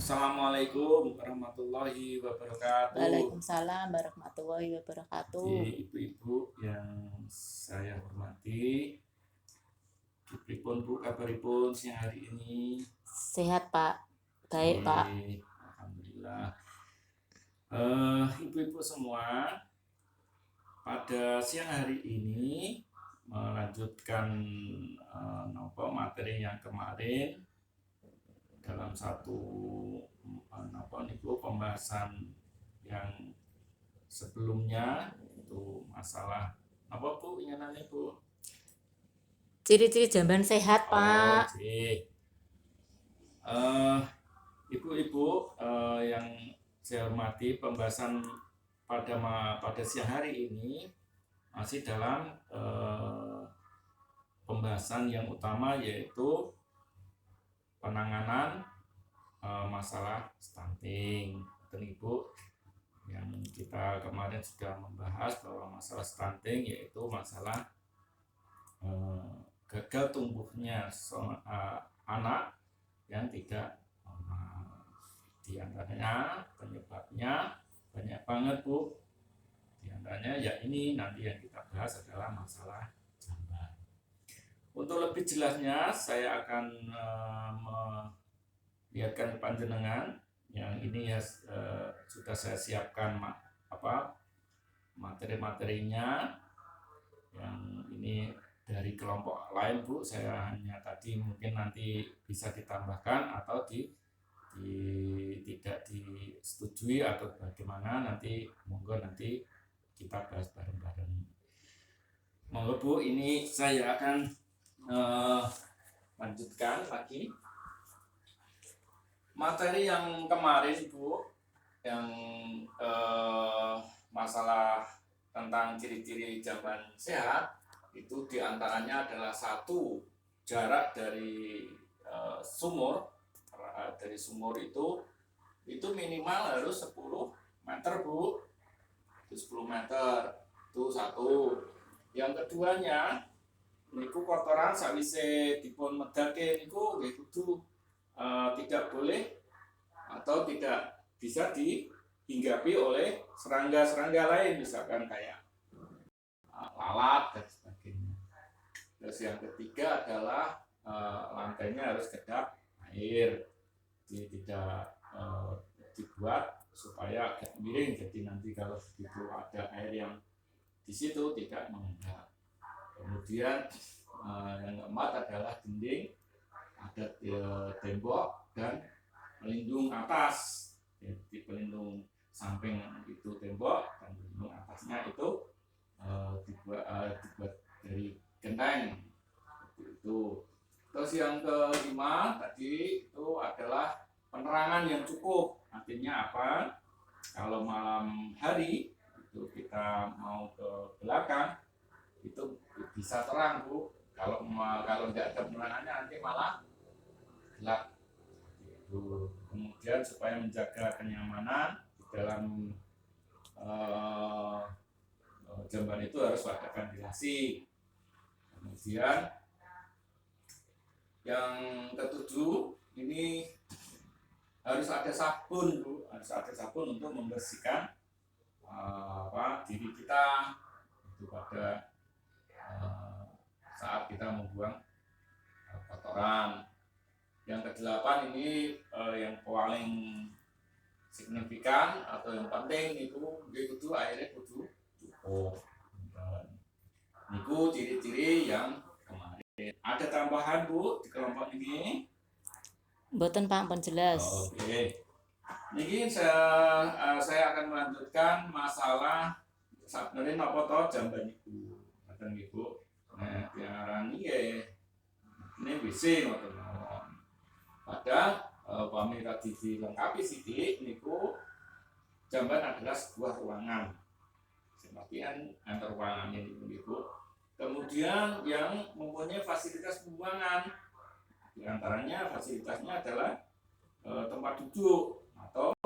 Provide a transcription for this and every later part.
Assalamualaikum warahmatullahi wabarakatuh. Waalaikumsalam warahmatullahi wabarakatuh. Ibu-ibu yang saya hormati, pripun Bu kabaripun siang hari ini? Sehat, Pak. Baik, Pak. Alhamdulillah. Ibu-ibu semua, pada siang hari ini melanjutkan materi yang kemarin dalam satu pembahasan yang sebelumnya, itu masalah apa Bu ingatane Bu? Ciri-ciri jamban sehat, Pak. Ibu-ibu yang saya hormati, pembahasan pada siang hari ini masih dalam pembahasan yang utama, yaitu penanganan masalah stunting. Ibu, yang kita kemarin sudah membahas bahwa masalah stunting yaitu masalah gagal tumbuhnya anak yang tidak normal. Di antaranya penyebabnya banyak banget Bu. Di antaranya ya ini nanti yang kita bahas adalah masalah jamban. Untuk lebih jelasnya saya akan melihatkan panjenengan yang ini ya, sudah saya siapkan materi-materinya. Yang ini dari kelompok lain Bu, saya hanya tadi mungkin nanti bisa ditambahkan atau tidak disetujui atau bagaimana, nanti monggo nanti kita bahas bareng-bareng. Monggo Bu, ini saya akan lanjutkan lagi materi yang kemarin Bu, yang masalah tentang ciri-ciri jamban sehat. Itu diantaranya adalah satu, jarak dari sumur. Dari sumur itu minimal harus 10 meter Bu. Itu 10 meter, itu satu. Yang keduanya, niku kotoran sawise dipun medake niku nggih kudu tidak boleh atau tidak bisa dihinggapi oleh serangga-serangga lain, misalkan kayak lalat dan sebagainya. Terus yang ketiga adalah lantainya harus kedap air, tidak dibuat supaya agak miring, jadi nanti kalau begitu ada air yang di situ tidak mengendap. Kemudian yang keempat adalah dinding, ada tembok dan pelindung atas. Jadi pelindung samping itu tembok dan pelindung atasnya itu dibuat dari genteng seperti itu. Terus yang kelima tadi itu adalah penerangan yang cukup. Artinya apa? Kalau malam hari itu kita mau ke belakang itu bisa terang Bu. Kalau nggak ada penerangannya nanti malah gelap. Kemudian supaya menjaga kenyamanan di dalam jamban itu harus ada ventilasi. Kemudian yang ketujuh, ini harus ada sabun Bu, harus ada sabun untuk membersihkan diri kita itu pada saat kita membuang kotoran. Yang kedelapan ini yang paling signifikan atau yang penting itu airnya kudu cukup. Niku ciri-ciri yang kemarin. Ada tambahan Bu di kelompok ini? Mboten Pak, pun jelas. Oke. Niki saya akan melanjutkan masalah sebenarnya napa to jamban iku. Ngoten nggih Bu. Nah, diarani ini WC ngoten. Padahal pamira dilengkapi sithik niku jamban adalah sebuah ruangan. Sebagian antar ruangannya niku. Kemudian yang mempunyai fasilitas pembuangan, di antaranya fasilitasnya adalah tempat duduk atau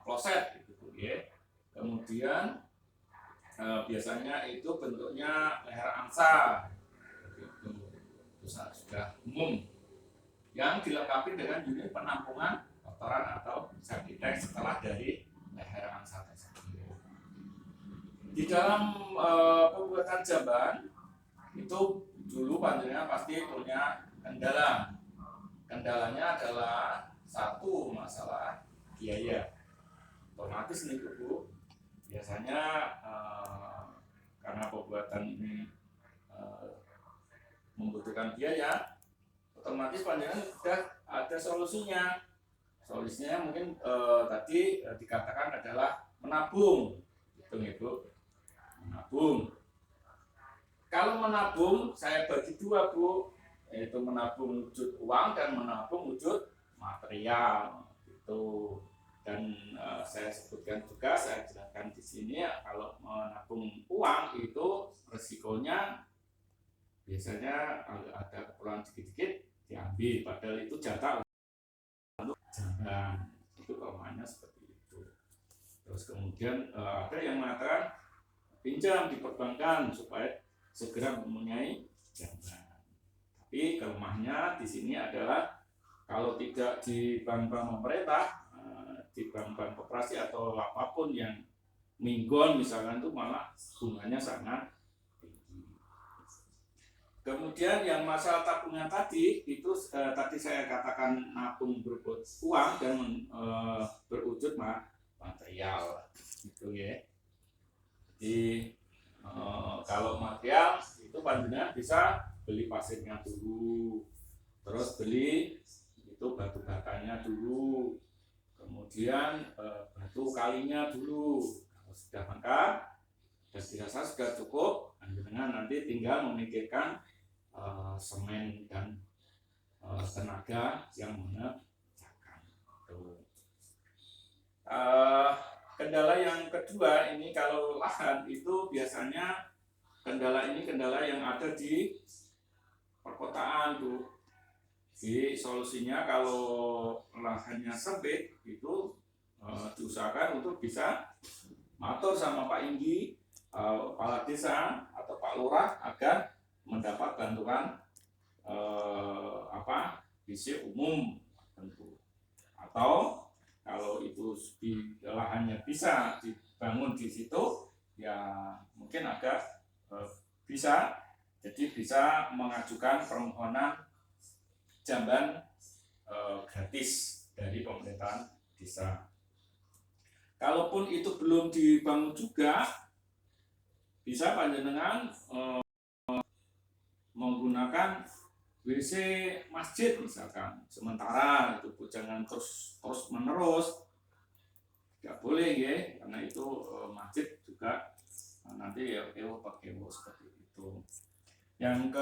kloset gitu ya. Kemudian biasanya itu bentuknya leher angsa itu sudah umum, yang dilengkapi dengan unit penampungan kotoran atau septic setelah dari leher angsa tersebut. Di dalam pembuatan jamban itu dulu panjenengan pasti punya kendala. Kendalanya adalah satu masalah biaya. Otomatis nih Bu, biasanya karena pembuatan ini membutuhkan biaya, otomatis panjenengan sudah ada solusinya. Solusinya mungkin tadi dikatakan adalah menabung, gitu Ibu. Menabung. Kalau menabung, saya bagi dua Bu, yaitu menabung wujud uang dan menabung wujud material, gitu. Dan saya sebutkan juga, saya jelaskan di sini, kalau menabung uang itu resikonya biasanya ada keperluan dikit-dikit diambil, padahal itu jatah untuk jamban, itu kelemahannya seperti itu. Terus kemudian ada yang mengatakan pinjam di perbankan supaya segera mempunyai jamban. Tapi kelemahannya di sini adalah kalau tidak di bank-bank pemerintah, di bank-bank koperasi atau apapun yang minggon misalkan, itu malah bunganya sangat tinggi. Kemudian yang masalah tabungan tadi itu tadi saya katakan nabung berwujud uang dan berwujud material, gitu ya. Jadi kalau material itu panjenengan bisa beli pasirnya dulu, terus beli itu batu batanya dulu, kemudian batu kalinya dulu. Kalau sudah lengkap dan dirasa sudah cukup, panjenengan nanti tinggal memikirkan semen dan tenaga yang mengerjakan. Kendala yang kedua ini kalau lahan itu biasanya kendala yang ada di perkotaan Bu. Jadi solusinya kalau lahannya sempit itu diusahakan untuk bisa matur sama Pak Inggi, kepala desa atau Pak Lurah agar mendapat bantuan visi umum tentu. Atau kalau itu di lahannya bisa dibangun di situ, ya mungkin agak bisa, jadi bisa mengajukan permohonan jamban gratis dari pemerintahan desa. Kalaupun itu belum dibangun juga, bisa panjenengan menggunakan WC masjid misalkan sementara itu, jangan terus menerus, tidak boleh ya, karena itu masjid juga nanti ya pakai seperti itu. Yang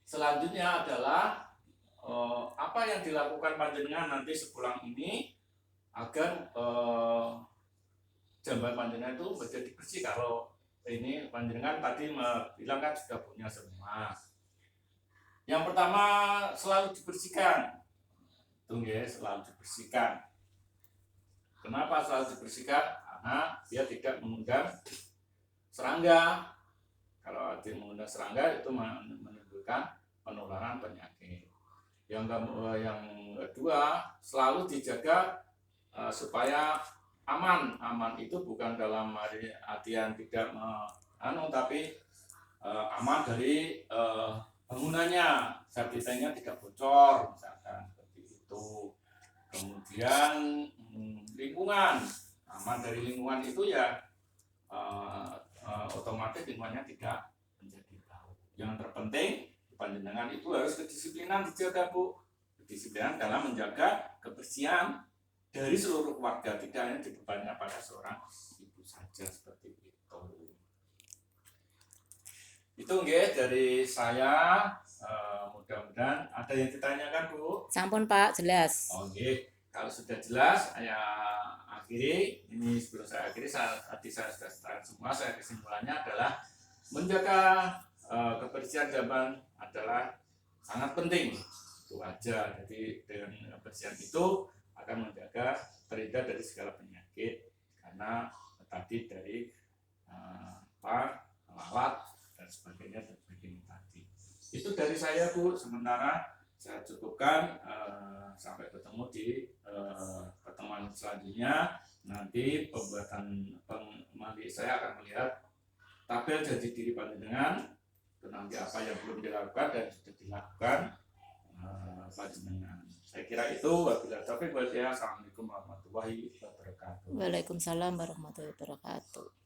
selanjutnya adalah apa yang dilakukan panjenengan nanti sepulang ini agar jamban panjenengan itu menjadi bersih. Kalau ini panjenengan tadi bilang kan sudah punya semua. Yang pertama selalu dibersihkan, selalu dibersihkan. Kenapa selalu dibersihkan? Karena dia tidak mengundang serangga. Kalau dia mengundang serangga itu menimbulkan penularan penyakit. Yang kedua selalu dijaga supaya aman. Aman itu bukan dalam artian tidak tapi aman dari bangunannya, septic tanknya tidak bocor misalkan seperti itu. Kemudian lingkungan, aman dari lingkungan itu ya otomatis lingkungannya tidak menjadi bau. Yang terpenting panjenengan itu harus kedisiplinan dijaga Bu, kedisiplinan dalam menjaga kebersihan dari seluruh keluarga, tidak hanya dibebankan pada seorang ibu saja seperti itu. Itu dari saya, mudah-mudahan ada yang ditanyakan Bu. Sampun Pak, jelas. Kalau sudah jelas saya akhiri. Ini sebelum saya akhiri, tadi saya sudah setelahkan semua. Saya kesimpulannya adalah menjaga kebersihan jamban adalah sangat penting. Itu aja. Jadi dengan kebersihan itu akan menjaga terhindar dari segala penyakit, karena tadi dari lalat dan sebagainya tadi. Itu dari saya Bu, sementara saya cukupkan, sampai ketemu ketemu di pertemuan selanjutnya. Nanti nanti saya akan melihat tabel jati diri panjenengan, itu nanti apa yang belum dilakukan dan sudah dilakukan panjenengan. Saya kira itu. Wabillahi taufiq wal hidayah. Assalamualaikum warahmatullahi wabarakatuh. Waalaikumsalam warahmatullahi wabarakatuh.